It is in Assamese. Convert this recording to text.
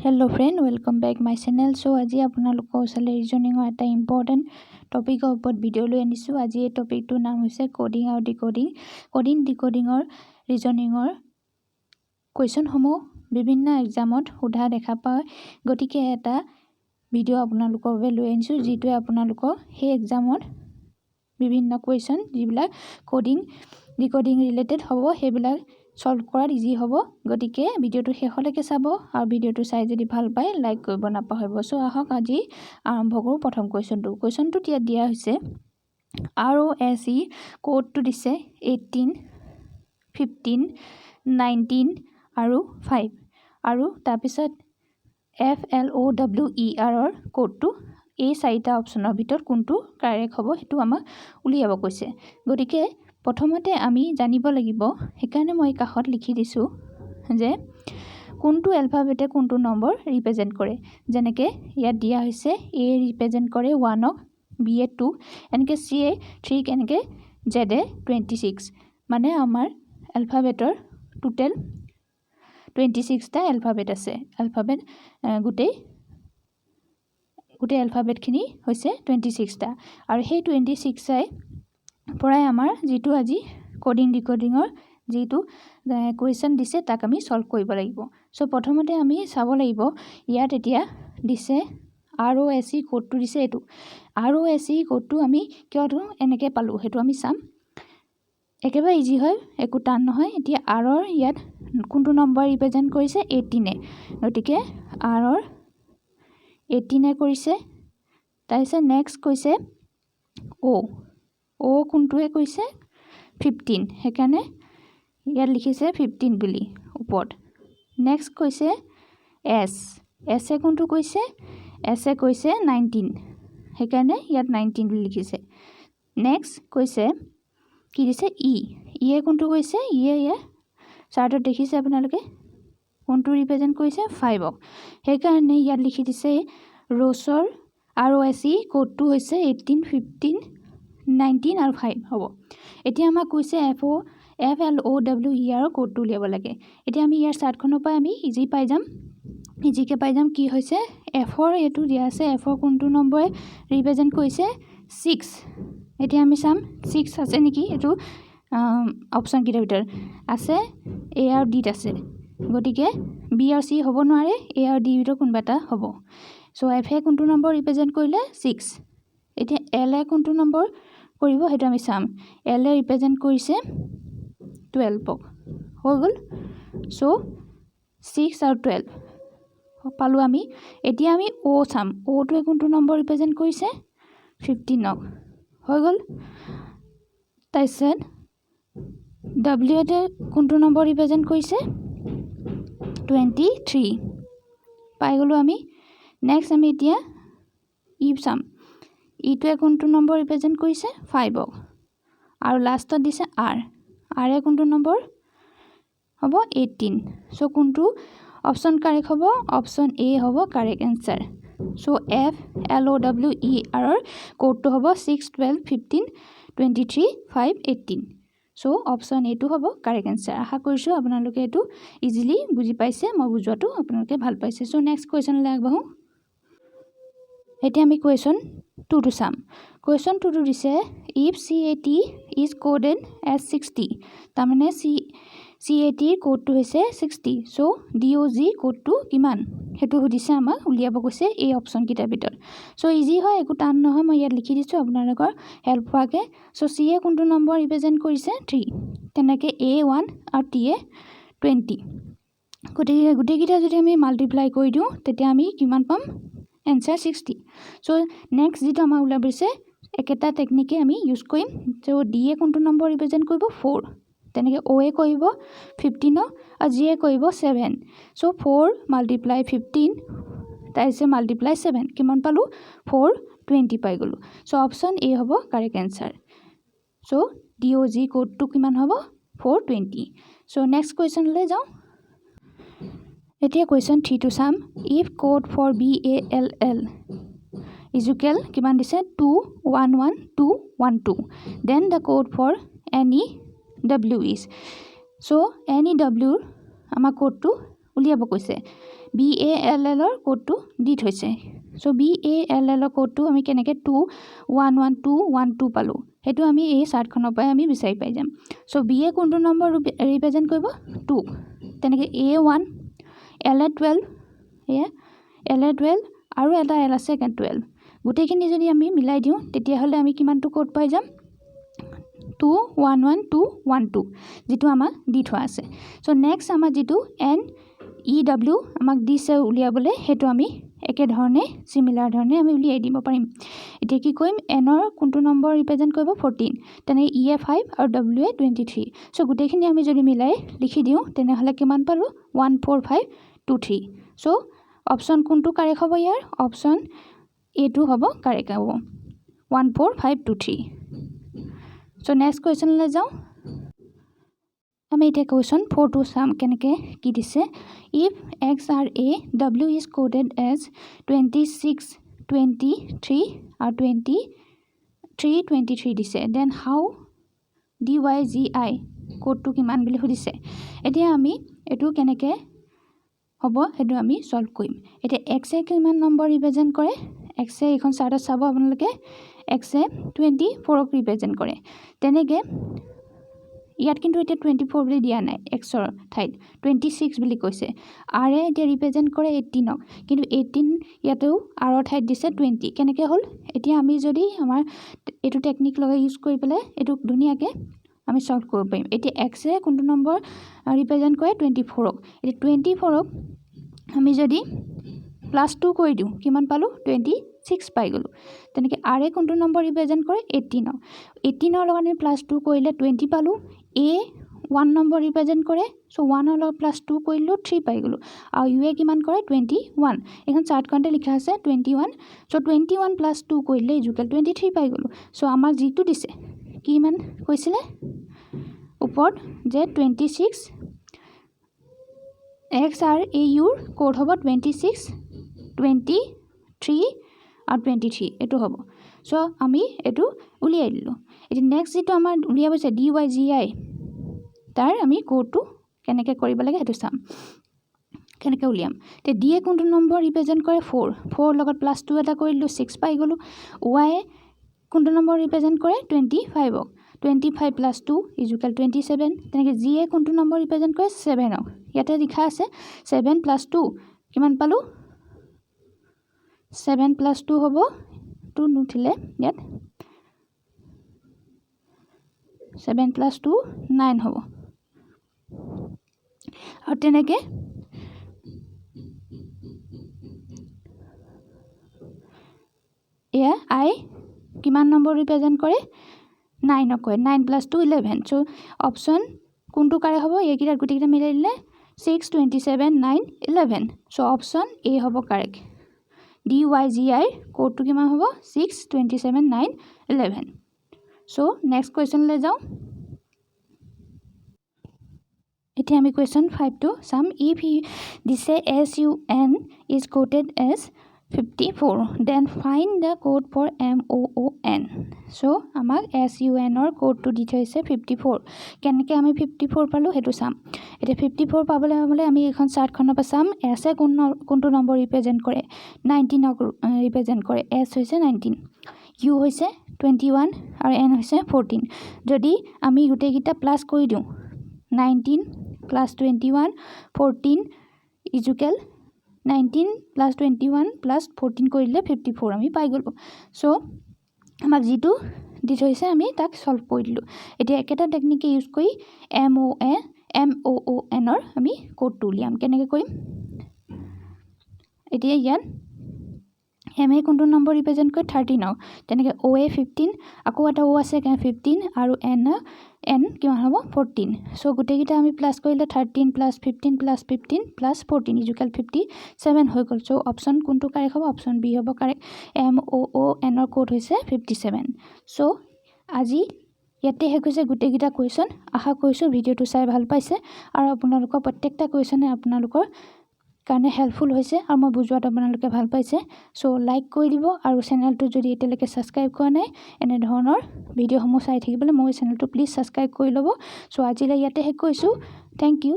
Hello friend, welcome back my channel. So আজি আপোনালোকৰ ওচৰলৈ ৰিজনিংৰ এটা ইম্পৰ্টেন্ট টপিকৰ ওপৰত ভিডিও লৈ আনিছো। আজি এই টপিকটোৰ নাম হৈছে কোডিং আৰু ডিকোডিং। কোডিং ডিকোডিংৰ ৰিজনিংৰ কোৱেশ্চন সমূহ বিভিন্ন এক্সামত সোধা দেখা পায়। গতিকে এটা ভিডিও আপোনালোকৰ বাবে লৈ আনিছো যিটো আপোনালোকৰ সেই এক্সামত বিভিন্ন কোৱেশ্চন যিবিলাক কোডিং ডিকোডিং ৰিলেটেড হ'ব সেইবিলাক সলভ কৰাত ইজি হ'ব। গতিকে ভিডিওটো শেষলৈকে চাব আৰু ভিডিওটো চাই যদি ভাল পায় লাইক কৰিব নাপাহৰিব। সো আহক আজি আৰম্ভ কৰোঁ প্ৰথম কোৱেশ্চনটো ইয়াত দিয়া হৈছে ROSE কোডটো দিছে 18 15 19 আৰু 5 আৰু তাৰপিছত FLOWER কোডটো এই চাৰিটা অপচনৰ ভিতৰত কোনটো কাৰেক্ট হ'ব হেতু আমাক উলিয়াব কৈছে। গতিকে প্ৰথমতে আমি জানিব লাগিব, সেইকাৰণে মই কাষত লিখি দিছো যে কোনটো এলফাবেটে কোনটো নম্বৰ ৰিপ্ৰেজেন্ট কৰে। যেনেকৈ ইয়াত দিয়া হৈছে A ৰিপ্ৰেজেন্ট কৰে 1 ক, B এ 2, এনেকৈ C এ 3, এনেকৈ Z এ 26। মানে আমাৰ এলফাবেটৰ টোটেল 26টা এলফাবেট আছে। এলফাবেট গোটেই এলফাবেটখিনি হৈছে 26টা আৰু সেই 26টাই পৰাই আমাৰ যিটো আজি কোডিং ডিকোডিংৰ যিটো কোৱেশ্চন দিছে তাক আমি সলভ কৰিব লাগিব। সো প্ৰথমতে আমি চাব লাগিব ইয়াত এতিয়া দিছে ROSE কোডটো দিছে এটো। ROSE কোডটো আমি কিয়টো এনেকৈ পালো হেতু আমি চাম। একেবাৰে ইজি হয়, একো টান নহয়। এতিয়া R ৰ ইয়াত কোনটো নম্বৰ ৰিপ্ৰেজেন্ট কৰিছে 18 এ। গতিকে R ৰ 18 এ কৰিছে। তাৰপিছত নেক্সট কৈছে O কোনটোৱে কৈছে 15, সেইকাৰণে ইয়াত লিখিছে 15 বুলি ওপৰত। নেক্সট কৈছে S এ কোনটো কৈছে S এ কৈছে 19, সেইকাৰণে ইয়াত 19 বুলি লিখিছে। নেক্সট কৈছে কি দিছে E এ কোনটো কৈছে ইয়ে চাৰ্টত দেখিছে আপোনালোকে কোনটো ৰিপ্ৰেজেন্ট কৰিছে 5 ক, সেইকাৰণে ইয়াত লিখি দিছে ৰ'ছৰ ROSE কোডটো হৈছে 18 15 19 আৰু 5 হ'ব। এতিয়া আমাক কৈছে FLOWER কোডটো উলিয়াব লাগে। এতিয়া আমি ইয়াৰ চাৰ্টখনৰ পৰা আমি ইজিকে পাই যাম কি হৈছে F ৰ এটো দিয়া আছে। F ৰ কোনটো নম্বৰে ৰিপ্ৰেজেন্ট কৰিছে 6। এতিয়া আমি চাম 6 আছে নেকি, এটো অপচন কিটাৰ ভিতৰত আছে A আৰু D আছে। গতিকে B আৰু C হ'ব নোৱাৰে, A আৰু D ভিতৰত কোনবা এটা হ'ব। সো F এ কোনটো নম্বৰ ৰিপ্ৰেজেন্ট কৰিলে 6। এতিয়া L এ কোনটো নম্বৰ কৰিব হেতু আমি চাম। L এ ৰিপ্ৰেজেন্ট কৰিছে 12 ক, হৈ গ'ল। সো 6 আৰু 12 পালো আমি। এতিয়া আমি O চাম। O টোৱে কোনটো নম্বৰ ৰিপ্ৰেজেন্ট কৰিছে 15 ক, হৈ গ'ল। তাৰপিছত W তে কোনটো নম্বৰ ৰিপ্ৰেজেন্ট কৰিছে 23 পাই গ'লো আমি। নেক্সট আমি এতিয়া E চাম। E টোৱে কোনটো নম্বৰ ৰিপ্ৰেজেন্ট কৰিছে 5 ক আৰু লাষ্টত দিছে R এ কোনটো নম্বৰ হ'ব 18। সো কোনটো অপচন কাৰেক্ট হ'ব, অপচন A হ'ব কাৰেক্ট এনসাৰ। সো FLOWER ৰ কোডটো হ'ব 6 12 15 23 5 18। সো অপচন A টো হ'ব কাৰেক্ট এনসাৰ। আশা কৰিছো আপোনালোকে এটো ইজিলি বুজি পাইছে, মই বুজোৱাটো আপোনালোকে ভাল পাইছে। সো নেক্সট কোৱেশ্চনলৈ আগবাঢ়ো। এতিয়া আমি কোৱেশ্চন 2 টো চাম। কোৱেশ্চন 2 টো দিছে if CAT is coded as 60, তাৰমানে CAT কোডটো হৈছে 60। সো DOG কোডটো কিমান হেতু সুধিছে, আমাক উলিয়াব কৈছে এই অপচন কিটাৰ ভিতৰত। সো ইজি হয়, একো টান নহয়। মই ইয়াত লিখি দিছো আপোনালোকৰ হেল্প হোৱাকে। সো C এ কোনটো নম্বৰ ৰিপ্ৰেজেন্ট কৰিছে 3, তেনেকৈ A 1 আৰু T এ 20। গোটেইকেইটা যদি আমি মাল্টিপ্লাই কৰি দিওঁ তেতিয়া আমি কিমান পাম এনসাৰ 60। সো নেক্সট যিটো আমাৰ ওলাবছে একেটা টেকনিকে আমি ইউজ কৰিম। সো D এ কোনটো নম্বৰ ৰিপ্ৰেজেন্ট কৰিব 4, তেনেকৈ O এ কৰিব 15 আৰু G এ কৰিব 7। সো 4 মাল্টিপ্লাই 15 তাৰপিছত মাল্টিপ্লাই 7 কিমান পালো 420 পাই গ'লো। সো অপচন A হ'ব কাৰেক্ট এনসাৰ। সো DOG কোডটো কিমান হ'ব 420। সো নেক্সট কুৱেশ্যনলৈ যাওঁ। এতিয়া কুৱেশ্যন 3 টো চাম। If code for BALL is equal কিমান দিছে 211 212, then the code for NEW is। So NEW আমাৰ কোডটো উলিয়াব কৈছে BALL ৰ কোডটো দি থৈছে সো BALL ৰ কোডটো আমি কেনেকৈ 211212 পালোঁ সেইটো আমি এই চাৰ্টখনৰ পৰাই আমি বিচাৰি পাই যাম সো BA কোনটো নম্বৰ ৰিপ্ৰেজেণ্ট কৰিব 2 তেনেকৈ A1 LA12 এয়া LA12 আৰু এটা L আছে 12 গোটেইখিনি যদি আমি মিলাই দিওঁ তেতিয়াহ'লে আমি কিমানটো কোড পাই যাম 211212 যেটো আমাক দি থোৱা আছে সো নেক্সট আমাৰ যেটো NEW আমাক দিছে উলিয়াবলে হেতু আমি একে ধৰণে সিমিলাৰ ধৰণে আমি উলিয়াই দিব পাৰিম এতিয়া কি কৰিম N ৰ কোনটো নম্বৰ ৰিপ্ৰেজেণ্ট কৰিব 14 তেনে E 5 আৰু W 23 সো গোটেইখিনি আমি যদি মিলাই লিখি দিওঁ তেনেহলে কিমান পালো 14523 সো অপচন কোনটো কাৰেক্ট হ'ব ইয়াৰ অপচন A2 হ'ব কাৰেক্ট হ'ব 14523 সো নেক্সট কোৱেশ্চন লৈ যাওঁ আমি এটা কোৱেশ্চন 4 টু সাম কেনেকে কি দিছে if x are a w is coded as 26 23 or 23 23 দিছে then how dygi code to কিমান বুলি সুধিছে এতিয়া আমি এটো কেনেকে হ'ব হেতু আমি সলভ কৰিম এতিয়া x এ কিমান নম্বৰ ৰিপ্ৰেজেন্ট কৰে x এ এখন চাৰ্টত চাব আপোনালোকে x এ 24 ক ৰিপ্ৰেজেন্ট কৰে তেনেকে ইয়াত কিন্তু এটা 24 বুলি দিয়া নাই x ৰ ঠাইত 26 বুলি কৈছে r এ এটা ৰিপ্ৰেজেন্ট কৰে 18 ক কিন্তু 18 ইয়াতেও r ৰ ঠাইত দিছে 20 কেনেকে হল এতিয়া আমি যদি আমাৰ এটো টেকনিক লগাই ইউজ কৰি পেলে এটো ধুনিয়াকে আমি সলভ কৰিব পাৰিম এতিয়া x এ কোনটো নম্বৰ ৰিপ্ৰেজেন্ট কৰে 24 ক এতিয়া 24 ক আমি যদি +2 কৰি দিও কিমান পালো 26 পাই গলো তেনেকে r এ কোনটো নম্বৰ ৰিপ্ৰেজেন্ট কৰে 18 ক 18 ৰ লগত আমি +2 কৰিলে 20 পালো a 1 নম্বৰ ৰিপ্ৰেজেন্ট কৰে সো 1 ৰ লগত +2 কৰিলো 3 পাই গলো আৰু u এ কিমান কৰে 21 এখন চাৰ্ট কন্টে লিখা আছে 21 সো 21 +2 কৰিলে ইকুৱেল 23 পাই গলো সো আমাক যেটো দিছে কিমান কৈছিলে ওপৰত যে 26 x r a u ৰ কোড হ'ব 26 23 আৰু 23 এটো হ'ব সো আমি এটো উলিয়াই দিলো এটি নেক্সট যেটো আমাৰ উলিয়াব আছে dygi তাৰ আমি কোডটো কেনেকে কৰিব লাগে হেতু চাম কেনেকে উলিয়াম তে d এ কোনটো নম্বৰ ৰিপ্ৰেজেন্ট কৰে 4 4 লগত +2 এটা কৰিলো 6 পাই গলো y এ কোনটো নম্বৰ ৰিপ্ৰেজেন্ট কৰে 25 ক 25 + 2 = 27 তেনেকে g এ কোনটো নম্বৰ ৰিপ্ৰেজেন্ট কৰে 7 ক ইয়াতে লিখা আছে 7 + 2 কিমান পালো 7 + 2 হ'ব 2 নুঠিলে ইয়াত 7 + 2 9 হ'ব আৰু তেনেকে এয়া i কিমান নম্বৰ ৰিপ্ৰেজেন্ট কৰে 9 ক 9 + 2 11 সো অপচন কোনটো কাৰে হ'ব এইকিটা গুটিকিটা মিলাই দিলে 6 27 9 11 সো অপচন এ হ'ব কাৰেক্ট dygi কোডটো কিমান হ'ব 6 27 9 11 সো নেক্সট কোৱেশ্চন লৈ যাও এতিয়া আমি কোৱেশ্চন 5 টু সাম if দিছে sun is coded as 54 then find the code for moon so আমাক sun ৰ কোডটো দি থৈছে 54 কেনেকে আমি 54 পালো হেতু সাম এটা 54 পাবলে হলে আমি এখন চাৰ্টখনৰ পৰা সাম s এ কোনটো নম্বৰ ৰিপ্ৰেজেন্ট কৰে 19 ক ৰিপ্ৰেজেন্ট কৰে s হৈছে 19 u হৈছে 21 আৰু n হৈছে 14 যদি আমি গুটেকিটা প্লাস কৰি দিও 19 + 21 14 = 19 + 21 + 14 কৰিলে 54 আমি পাই গলো সো আমাক যেটো দি থৈছে আমি তাক সলভ কৰি দিলো এতিয়া একেটা টেকনিক ইউজ কৰি moon ৰ আমি কোডটো উলিয়াম কেনেকে কৰিম এতিয়া ইয়াত m এ কোনটো নম্বৰ ৰিপ্ৰেজেন্ট কৰে 13 ক তেনেকে o এ 15 আকৌ এটা o আছে 15 আৰু n কিমান হ'ব 14 সো গুটেকিটা আমি প্লাস কৰিলে 13 + 15 + 15 + 14 = 57 হৈ গল সো অপচন কোনটো কাৰেক্ট হ'ব অপচন বি হ'ব কাৰেক্ট moon ৰ কোড হৈছে 57 সো আজি ইয়াতে হে কৈছে গুটেকিটা কোৱেশ্চন আশা কৰিছো ভিডিওটো চাই ভাল পাইছে আৰু আপোনালোকৰ প্ৰত্যেকটা কোৱেশ্চনে আপোনালোকৰ কাৰণে হেল্পফুল হৈছে আৰু মই বুজোৱাত আপোনালোকে ভাল পাইছে সো লাইক কৰি দিব আৰু চেনেলটো যদি এতিয়ালৈকে সাবস্ক্ৰাইব কৰা নাই এনে ধৰণৰ ভিডিওসমূহ চাই থাকিবলৈ মোৰ চেনেলটো প্লিজ সাবস্ক্ৰাইব কৰি ল'ব সো আজিলৈ ইয়াতে শেষ কৰিছো থ্যাংক ইউ